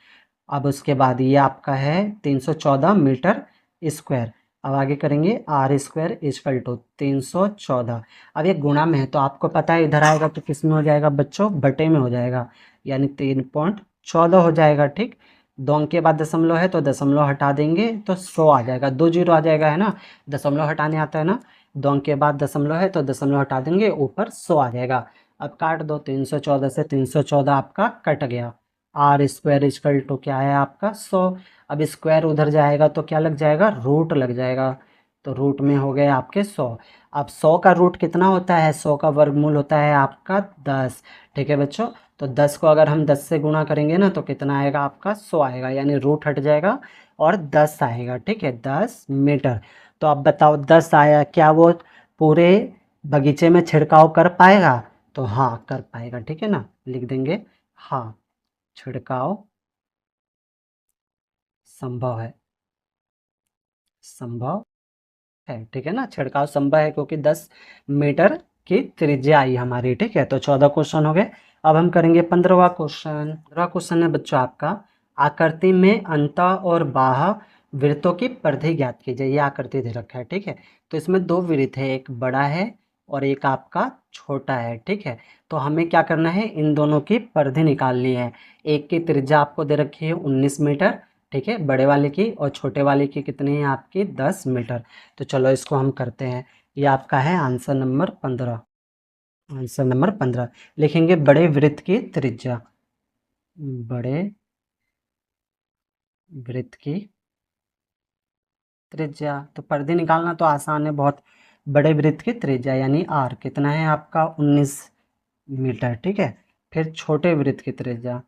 अब उसके बाद ये आपका है 314 मीटर स्क्वायर। अब आगे करेंगे आर स्क्वायर इक्वल टू 314। अब ये गुणा में है तो आपको पता है इधर आएगा तो किस में हो जाएगा बच्चों, बटे में हो जाएगा, यानी 3.14 हो जाएगा, ठीक। 2 अंक के बाद दशमलव है तो दशमलव हटा देंगे तो 100 आ जाएगा, 2 जीरो आ जाएगा, है ना, दशमलव हटाने आता है ना, 2 अंक के बाद दशमलव है तो दशमलव हटा देंगे, ऊपर 100 आ जाएगा। अब काट दो, 314 से 314 आपका कट गया, आर स्क्वायर इक्वल टू क्या है आपका 100। अब स्क्वायर उधर जाएगा तो क्या लग जाएगा, रूट लग जाएगा, तो रूट में हो गए आपके 100। अब 100 का रूट कितना होता है, 100 का वर्गमूल होता है आपका 10, ठीक है बच्चों। तो 10 को अगर हम 10 से गुणा करेंगे ना तो कितना आएगा आपका 100 आएगा, यानी रूट हट जाएगा और 10 आएगा, ठीक है, 10 मीटर। तो अब बताओ 10 आया, क्या वो पूरे बगीचे में छिड़काव कर पाएगा, तो हाँ कर पाएगा, ठीक है ना, लिख देंगे हाँ, छिड़काव संभव है, संभव है, ठीक है ना, छिड़काव संभव है क्योंकि 10 मीटर की त्रिज्या आई हमारी, ठीक है। तो 14 क्वेश्चन हो गए। अब हम करेंगे 15वां क्वेश्चन। 15वां क्वेश्चन है बच्चों आपका, आकृति में अंत और बाह्य वृत्तों की परिधि ज्ञात कीजिए। ये आकृति दे रखा है, ठीक है। तो इसमें 2 वृत्त है, एक बड़ा है और एक आपका छोटा है, ठीक है। तो हमें क्या करना है, इन दोनों की परिधि निकालनी है। एक की त्रिज्या आपको दे रखी है 19 मीटर, ठीक है, बड़े वाले की और छोटे वाले की कितनी है आपकी 10 मीटर। तो चलो इसको हम करते हैं। ये आपका है आंसर नंबर 15। आंसर नंबर 15 लिखेंगे बड़े वृत्त की त्रिज्या। बड़े वृत्त की त्रिज्या, तो परिधि निकालना तो आसान है बहुत। बड़े वृत्त की त्रिज्या यानी आर कितना है आपका 19 मीटर। ठीक है, फिर छोटे वृत्त की त्रिज्या,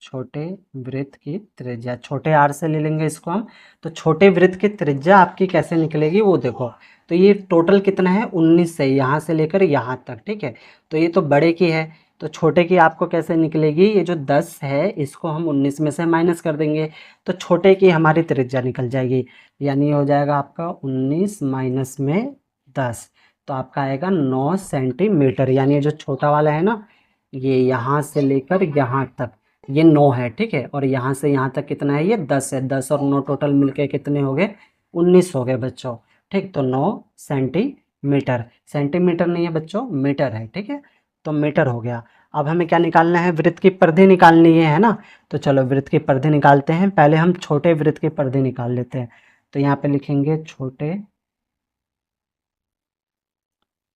छोटे वृत्त की त्रिज्या छोटे आर से ले लेंगे इसको हम। तो छोटे वृत्त की त्रिज्या आपकी कैसे निकलेगी वो देखो। तो ये टोटल कितना है 19 से यहाँ से लेकर यहाँ तक। ठीक है, तो ये तो बड़े की है, तो छोटे की आपको कैसे निकलेगी, ये जो 10 है इसको हम 19 में से माइनस कर देंगे, तो छोटे की हमारी त्रिज्या निकल जाएगी। यानी हो जाएगा आपका 19 माइनस में 10, तो आपका आएगा 9 सेंटीमीटर। यानी ये जो छोटा वाला है ना, ये यहाँ से लेकर यहाँ तक ये 9 है। ठीक है, और यहाँ से यहाँ तक कितना है, ये 10 है। 10 और 9 टोटल मिलके कितने हो गए, 19 हो गए बच्चों। ठीक, तो 9 सेंटीमीटर। सेंटीमीटर नहीं है बच्चों, मीटर है। ठीक है, तो मीटर हो गया। अब हमें क्या निकालना है, वृत्त की परिधि निकालनी है ना। तो चलो वृत्त की परिधि निकालते हैं। पहले हम छोटे वृत्त की परिधि निकाल लेते हैं। तो यहाँ पे लिखेंगे छोटे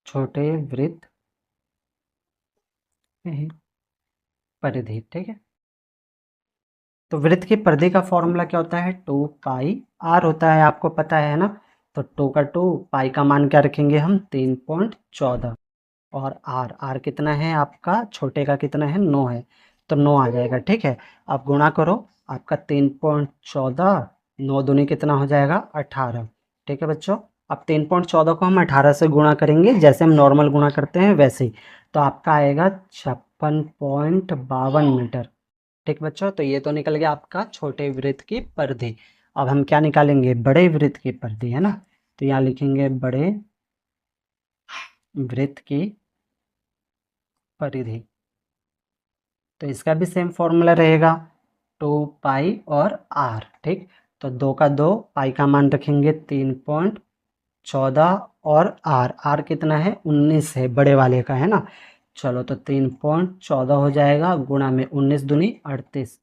छोटे वृत्त की परिधि। ठीक है, तो वृत्त की परिधि का फॉर्मूला क्या होता है, 2 पाई आर होता है, आपको पता है ना। तो 2 का 2, पाई का मान क्या रखेंगे हम 3.14, और आर आर कितना है आपका, छोटे का कितना है 9 है, तो 9 आ जाएगा। ठीक है, अब गुणा करो, आपका 3.14, 9 दूनी कितना हो जाएगा 18। ठीक है बच्चों, अब 3.14 को हम 18 से गुणा करेंगे, जैसे हम नॉर्मल गुणा करते हैं वैसे ही। तो आपका आएगा 56.52 मीटर। ठीक बच्चों, तो ये तो निकल गया आपका छोटे वृत्त की परिधि। अब हम क्या निकालेंगे, बड़े वृत्त की परिधि, है ना। तो यहाँ लिखेंगे बड़े वृत्त की परिधि। तो इसका भी सेम फॉर्मूला रहेगा, 2 पाई और आर। ठीक, तो 2 का 2, पाई का मान रखेंगे 3.14, और आर आर कितना है 19 है, बड़े वाले का है ना। चलो तो 3.14 हो जाएगा, गुणा में 19 दूनी 38।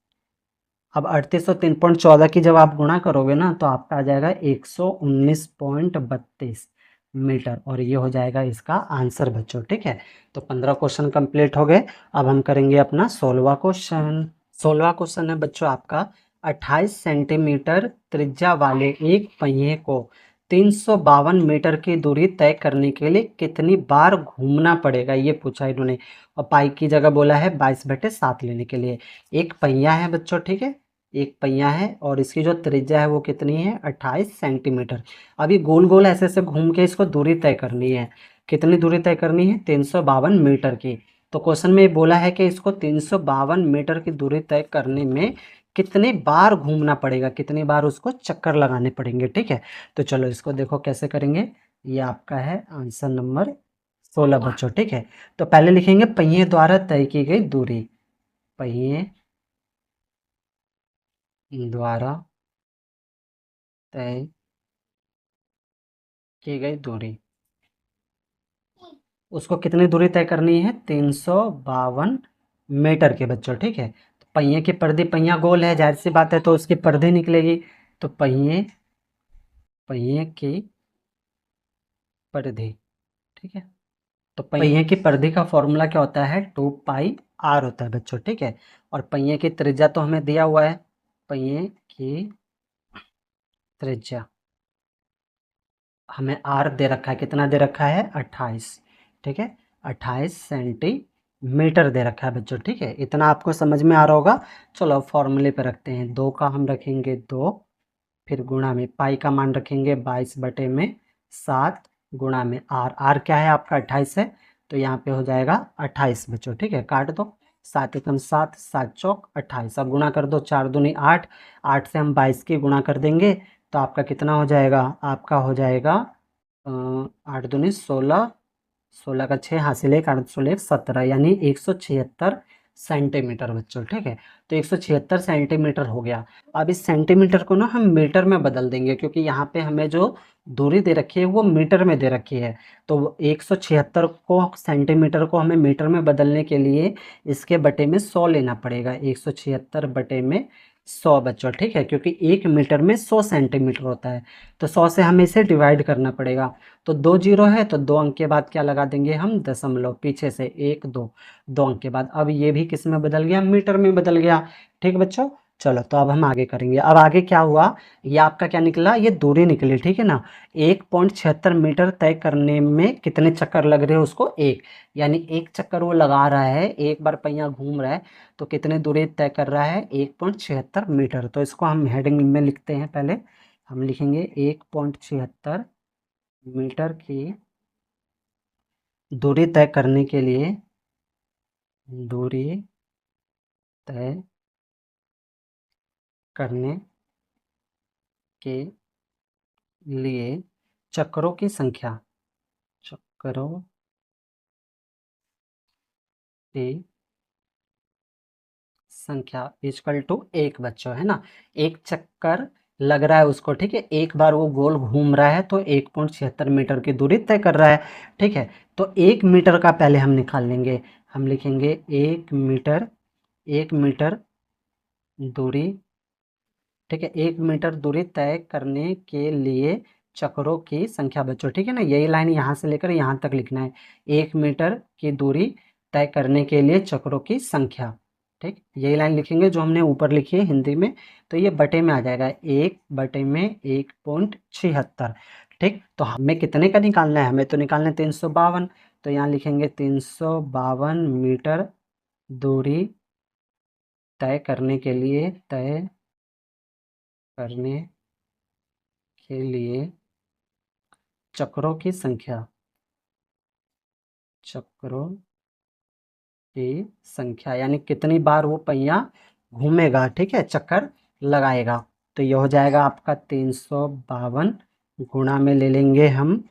अब 38 और 3.14 की जब आप गुणा करोगे ना, तो आपका आ जाएगा 119.32 मीटर, और ये हो जाएगा इसका आंसर बच्चों। ठीक है, तो 15 क्वेश्चन कंप्लीट हो गए। अब हम करेंगे अपना 16वां क्वेश्चन। 16वां क्वेश्चन है बच्चों आपका, 28 सेंटीमीटर त्रिज्या वाले एक पहिए को 352 मीटर की दूरी तय करने के लिए कितनी बार घूमना पड़ेगा, ये पूछा इन्होंने। और पाई की जगह बोला है 22/7 लेने के लिए। एक पहिया है बच्चों, ठीक है, एक पहिया है, और इसकी जो त्रिज्या है वो कितनी है 28 सेंटीमीटर। अभी गोल गोल ऐसे ऐसे घूम के इसको दूरी तय करनी है। कितनी दूरी तय करनी है, 352 मीटर की। तो क्वेश्चन में बोला है कि इसको 352 मीटर की दूरी तय करने में कितनी बार घूमना पड़ेगा, कितनी बार उसको चक्कर लगाने पड़ेंगे। ठीक है, तो चलो इसको देखो कैसे करेंगे। ये आपका है आंसर नंबर 16 बच्चों। ठीक है, तो पहले लिखेंगे पहिए द्वारा तय की गई दूरी। पहिए द्वारा तय की गई दूरी, उसको कितनी दूरी तय करनी है 352 मीटर के बच्चों। ठीक है, तो पहिए की परिधि, पहिया गोल है जाहिर सी बात है, तो उसकी परिधि निकलेगी। तो पहिए पहिए की परिधि। ठीक है, तो पहिए की परिधि का फॉर्मूला क्या होता है, 2 पाई आर होता है बच्चों। ठीक है, और पहिए की त्रिज्या तो हमें दिया हुआ है, पहिए की त्रिज्या हमें आर दे रखा है, कितना दे रखा है 28। ठीक है, 28 सेंटीमीटर दे रखा है बच्चों। ठीक है, इतना आपको समझ में आ रहा होगा। चलो फॉर्मूले पे रखते हैं, 2 का हम रखेंगे 2, फिर गुणा में पाई का मान रखेंगे 22/7, गुणा में आर आर क्या है आपका 28 है, तो यहाँ पे हो जाएगा 28 बच्चों। ठीक है, काट दो, 7 एकम 7, 7 चौक 28। अब गुणा कर दो, 4 दूनी 8, 8 से हम 22 की गुणा कर देंगे, तो आपका कितना हो जाएगा, आपका हो जाएगा 8 दूनी 16, 16 का 6 हासिल 1, 8 16 1 17, यानी 176 सेंटीमीटर बच्चों। ठीक है, तो 176 सेंटीमीटर हो गया। अब इस सेंटीमीटर को ना हम मीटर में बदल देंगे, क्योंकि यहाँ पे हमें जो दूरी दे रखी है वो मीटर में दे रखी है। तो 176 को सेंटीमीटर को हमें मीटर में बदलने के लिए इसके बटे में 100 लेना पड़ेगा। 176 बटे में 100 बच्चों, ठीक है, क्योंकि 1 मीटर में 100 सेंटीमीटर होता है, तो 100 से हमें इसे डिवाइड करना पड़ेगा। तो 2 जीरो है, तो 2 अंक के बाद क्या लगा देंगे हम, दशमलव, पीछे से 1 2, 2 अंक के बाद। अब ये भी किस में बदल गया, मीटर में बदल गया। ठीक बच्चों, चलो तो अब हम आगे करेंगे। अब आगे क्या हुआ, ये आपका क्या निकला, ये दूरी निकली, ठीक है ना। 1.76 मीटर तय करने में कितने चक्कर लग रहे हैं उसको, एक, यानी एक चक्कर वो लगा रहा है, एक बार पहिया घूम रहा है, तो कितने दूरी तय कर रहा है, 1.76 मीटर। तो इसको हम हेडिंग में लिखते हैं, पहले हम लिखेंगे 1.76 मीटर की दूरी तय करने के लिए, दूरी तय करने के लिए चक्रों की संख्या, चक्रों की संख्या इक्वल टू 1 बच्चों, है ना। एक चक्कर लग रहा है उसको, ठीक है, एक बार वो गोल घूम रहा है, तो 1.76 मीटर की दूरी तय कर रहा है, ठीक है। तो 1 मीटर का पहले हम निकाल लेंगे, हम लिखेंगे 1 मीटर, 1 मीटर दूरी, ठीक है, 1 मीटर दूरी तय करने के लिए चक्रों की संख्या बच्चों, ठीक है ना। यही लाइन यहाँ से लेकर यहाँ तक लिखना है, 1 मीटर की दूरी तय करने के लिए चक्रों की संख्या, ठीक, यही लाइन लिखेंगे जो हमने ऊपर लिखी है हिंदी में। तो ये बटे में आ जाएगा, 1/1.76, ठीक। तो हमें कितने का निकालना है, हमें तो निकालना है 352, तो यहाँ लिखेंगे 352 मीटर दूरी तय करने के लिए, तय करने के लिए चक्रों की संख्या, चक्रों की संख्या यानी कितनी बार वो पहिया घूमेगा, ठीक है, चक्कर लगाएगा। तो ये हो जाएगा आपका 352, गुणा में ले लेंगे हम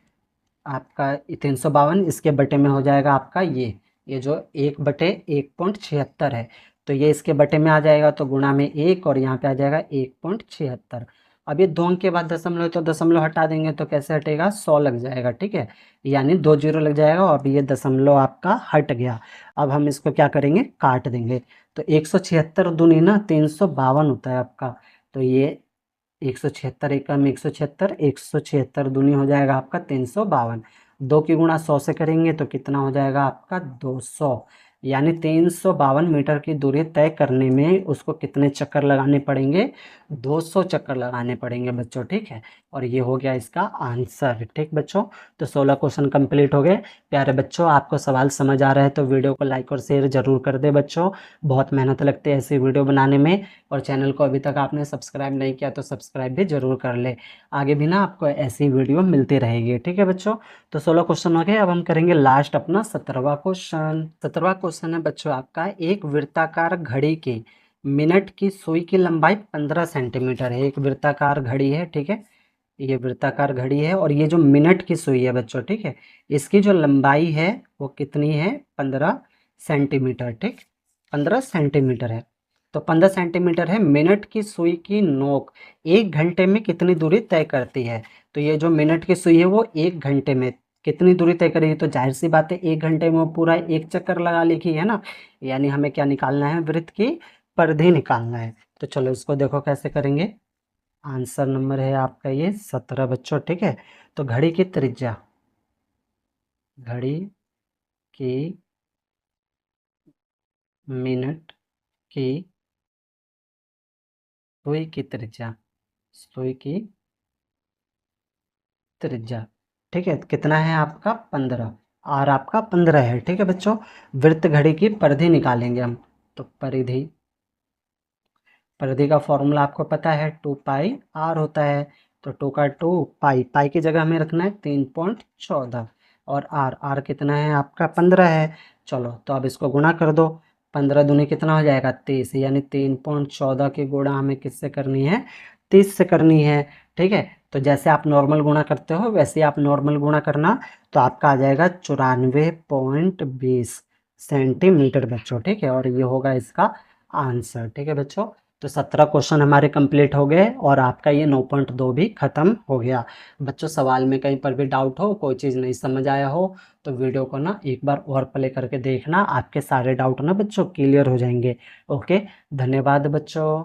आपका 352, इसके बटे में हो जाएगा आपका ये जो 1/1.76 है, तो ये इसके बटे में आ जाएगा, तो गुणा में 1 और यहाँ पे आ जाएगा 1.76। अब ये 2 अंक के बाद दशमलव, तो दशमलव हटा देंगे तो कैसे हटेगा, 100 लग जाएगा, ठीक है, यानी 2 जीरो लग जाएगा, और अब ये दशमलव आपका हट गया। अब हम इसको क्या करेंगे, काट देंगे। तो 176 दूनी ना 352 होता है आपका, तो ये 176 एकम 176, 176 दूनी हो जाएगा आपका 352, 2 की गुणा 100 से करेंगे तो कितना हो जाएगा आपका 200, यानी 352 मीटर की दूरी तय करने में उसको कितने चक्कर लगाने पड़ेंगे, 200 चक्कर लगाने पड़ेंगे बच्चों, ठीक है। और ये हो गया इसका आंसर, ठीक बच्चों। तो 16 क्वेश्चन कंप्लीट हो गए। प्यारे बच्चों, आपको सवाल समझ आ रहा है तो वीडियो को लाइक और शेयर जरूर कर दे बच्चों, बहुत मेहनत लगती है ऐसी वीडियो बनाने में। और चैनल को अभी तक आपने सब्सक्राइब नहीं किया तो सब्सक्राइब भी जरूर कर ले, आगे भी ना आपको ऐसी वीडियो मिलती रहेगी, ठीक है बच्चों। तो 16 क्वेश्चन हो गए, अब हम करेंगे लास्ट अपना 17वां क्वेश्चन। 17वां क्वेश्चन है बच्चों आपका, एक वृत्ताकार घड़ी की मिनट की सुई की लंबाई 15 सेंटीमीटर है। एक वृत्ताकार घड़ी है, ठीक है, ये वृत्ताकार घड़ी है, और ये जो मिनट की सुई है बच्चों, ठीक है, इसकी जो लंबाई है वो कितनी है, 15 सेंटीमीटर, ठीक, 15 सेंटीमीटर है। तो 15 सेंटीमीटर है, मिनट की सुई की नोक 1 घंटे में कितनी दूरी तय करती है। तो ये जो मिनट की सुई है वो 1 घंटे में कितनी दूरी तय करेगी, तो जाहिर सी बात है 1 घंटे में वो पूरा एक चक्कर लगा लेगी, है ना। यानी हमें क्या निकालना है, वृत्त की परिधि निकालना है। तो चलो इसको देखो कैसे करेंगे। आंसर नंबर है आपका ये 17 बच्चों, ठीक है। तो घड़ी की त्रिज्या, घड़ी की मिनट की सुई की त्रिज्या, सुई की त्रिज्या, ठीक है, कितना है आपका 15, और आपका 15 है, ठीक है बच्चों। वृत्त घड़ी की परिधि निकालेंगे हम। तो परिधि, परिधि का फॉर्मूला आपको पता है, 2πr होता है। तो 2 का 2, पाई, पाई की जगह हमें रखना है 3.14, और आर, आर कितना है आपका 15 है। चलो तो अब इसको गुणा कर दो, 15 दूनी कितना हो जाएगा 30, यानी 3.14 की गुणा हमें किससे करनी है, 30 से करनी है, ठीक है। तो जैसे आप नॉर्मल गुणा करते हो वैसे आप नॉर्मल गुणा करना, तो आपका आ जाएगा 94.20 सेंटीमीटर बच्चों, ठीक है, और ये होगा इसका आंसर, ठीक है बच्चों। तो 17 क्वेश्चन हमारे कंप्लीट हो गए, और आपका ये 9.2 भी खत्म हो गया बच्चों। सवाल में कहीं पर भी डाउट हो, कोई चीज़ नहीं समझ आया हो, तो वीडियो को ना एक बार और प्ले करके देखना, आपके सारे डाउट ना बच्चों क्लियर हो जाएंगे। ओके, धन्यवाद बच्चों।